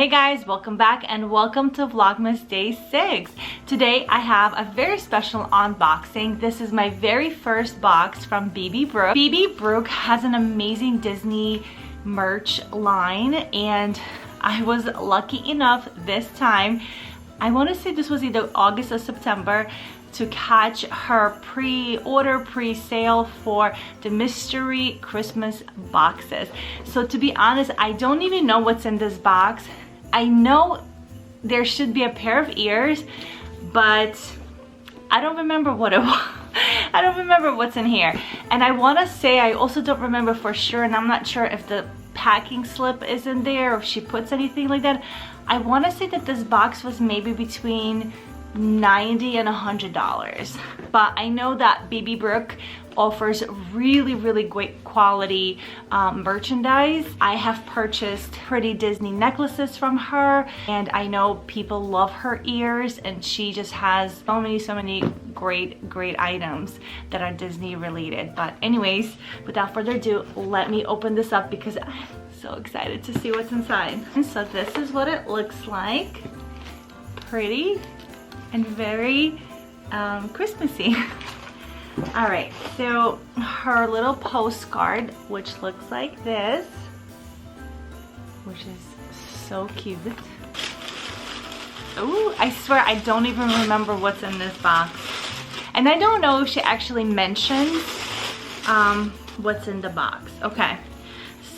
Hey guys, welcome back and welcome to Vlogmas Day 6. Today I have a very special unboxing. This is my very first box from bbbrooke. bbbrooke has an amazing Disney merch line and I was lucky enough this time, I want to say this was either August or September, to catch her pre-sale for the mystery Christmas boxes. So to be honest, I don't even know what's in this box. I know there should be a pair of ears, but I don't remember what it was. I don't remember what's in here. And I want to say I also don't remember for sure, and I'm not sure if the packing slip is in there or if she puts anything like that. I want to say that this box was maybe between $90 and $100, but I know that bbbrooke offers really great quality merchandise. I have purchased pretty Disney necklaces from her, and I know people love her ears, and she just has so many great items that are Disney related. But anyways, without further ado, let me open this up because I'm so excited to see what's inside. And so this is what it looks like. Pretty and very Christmassy. All right, so her little postcard, which looks like this, which is so cute. Oh, I swear I don't even remember what's in this box. And I don't know if she actually mentions what's in the box. Okay,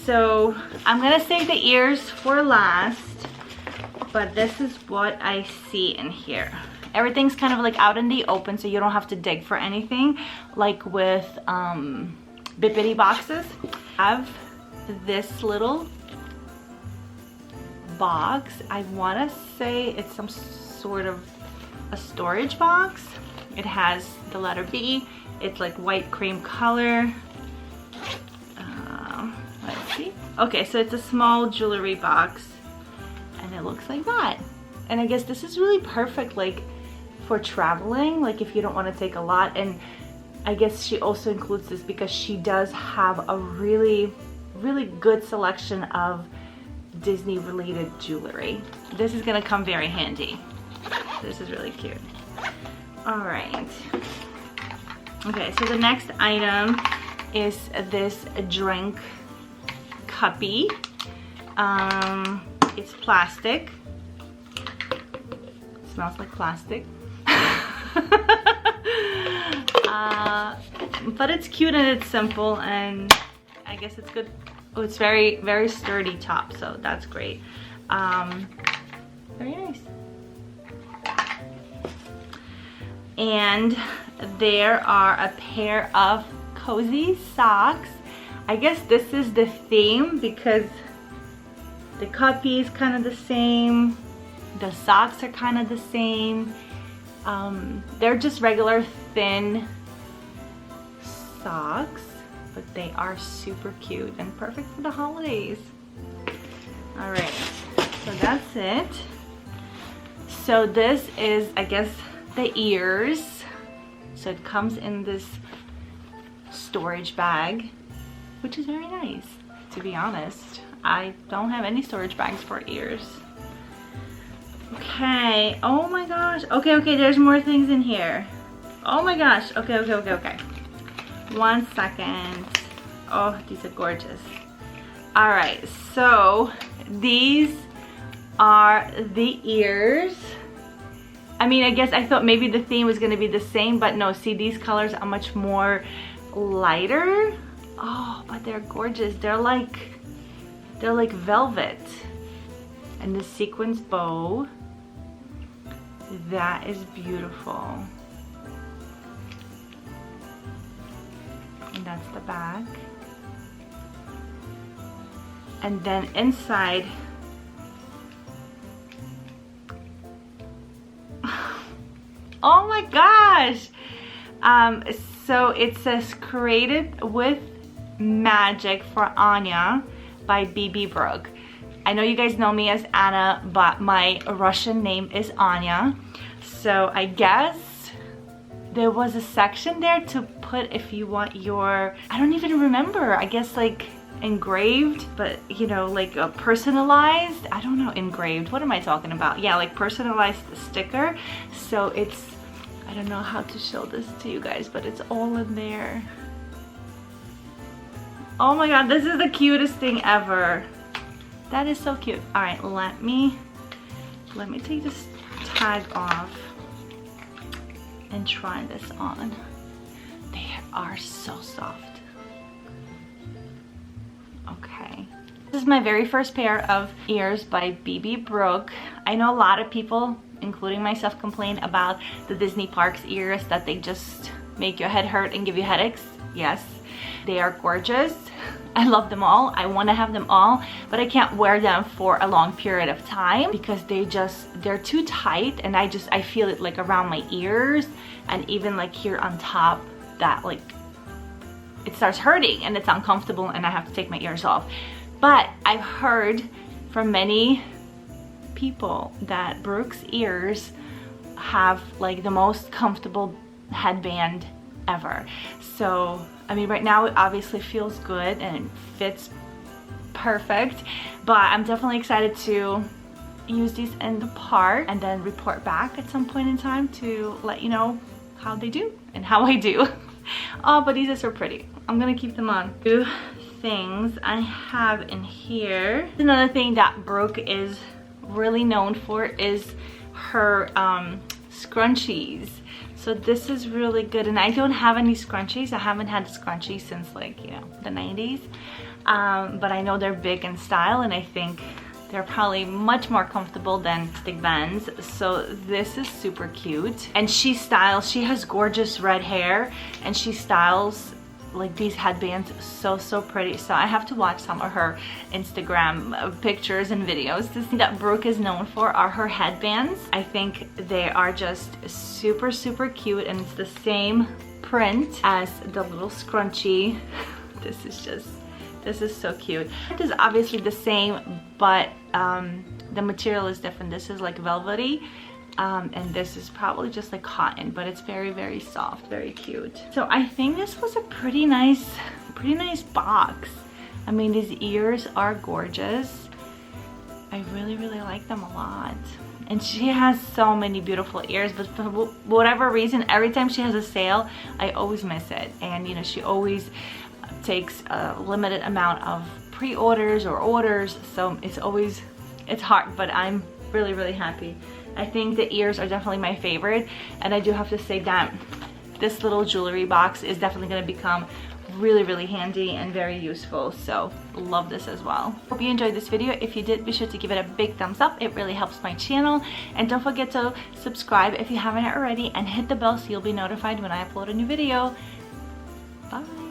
so I'm gonna save the ears for last, but this is what I see in here. Everything's kind of like out in the open, so you don't have to dig for anything like with bippity boxes. I have this little box. I want to say it's some sort of a storage box. It has the letter B. It's like white cream color. Let's see. Okay, so it's a small jewelry box and it looks like that. And I guess this is really perfect like for traveling, like if you don't want to take a lot. And I guess she also includes this because she does have a really good selection of Disney related jewelry. This is gonna come very handy. This is really cute. All right, okay, so the next item is this drink cuppy. It's plastic. It smells like plastic. But it's cute and it's simple, and I guess it's good. Oh, it's very sturdy top, so that's great. Very nice. And there are a pair of cozy socks. I guess this is the theme because the cuppy is kind of the same, the socks are kind of the same. They're just regular thin socks, but they are super cute and perfect for the holidays. All right, so that's it. So this is, I guess, the ears. So it comes in this storage bag, which is very nice, to be honest. I don't have any storage bags for ears. Okay, oh my gosh. Okay, there's more things in here. Oh my gosh, okay. 1 second. Oh, these are gorgeous. All right, so these are the ears. I mean, I guess I thought maybe the theme was gonna be the same, but no, see, these colors are much more lighter. Oh, but they're gorgeous. They're like velvet. And the sequins bow. That is beautiful. And that's the back. And then inside, oh my gosh! So it says created with magic for Anya by bbbrooke. I know you guys know me as Anna, but my Russian name is Anya. So I guess there was a section there to put if you want your, I don't even remember, I guess like engraved, but you know, like a personalized, I don't know, engraved, what am I talking about? Yeah, like personalized sticker. So it's, I don't know how to show this to you guys, but it's all in there. Oh my god, this is the cutest thing ever. That is so cute. All right, let me take this tag off and try this on. They are so soft. Okay. This is my very first pair of ears by bbbrooke. I know a lot of people, including myself, complain about the Disney parks ears, that they just make your head hurt and give you headaches. Yes, they are gorgeous. I love them all. I want to have them all, but I can't wear them for a long period of time because they're too tight, and I feel it like around my ears and even like here on top, that like it starts hurting and it's uncomfortable and I have to take my ears off. But I've heard from many people that Brooke's ears have like the most comfortable headband ever. So I mean, right now it obviously feels good and it fits perfect, but I'm definitely excited to use these in the park and then report back at some point in time to let you know how they do and how I do. Oh, but these are so pretty. I'm gonna keep them on. Two things I have in here. Another thing that Brooke is really known for is her scrunchies. So this is really good, and I don't have any scrunchies. I haven't had scrunchies since, like, you know, the 90s. But I know they're big in style, and I think they're probably much more comfortable than stick bands. So this is super cute. And she has gorgeous red hair, and she styles like these headbands so pretty. So I have to watch some of her Instagram pictures and videos. The thing that Brooke is known for are her headbands. I think they are just super cute, and it's the same print as the little scrunchie. This is so cute. It is obviously the same, but the material is different. This is like velvety, and this is probably just like cotton, but it's very soft, very cute. So I think this was a pretty nice box. I mean, these ears are gorgeous. I really like them a lot. And she has so many beautiful ears, but for whatever reason, every time she has a sale, I always miss it. And you know, she always takes a limited amount of pre-orders or orders, so it's hard, but I'm really happy. I think the ears are definitely my favorite, and I do have to say that this little jewelry box is definitely going to become really handy and very useful. So love this as well. Hope you enjoyed this video. If you did, be sure to give it a big thumbs up. It really helps my channel, and don't forget to subscribe if you haven't already, and hit the bell so you'll be notified when I upload a new video. Bye.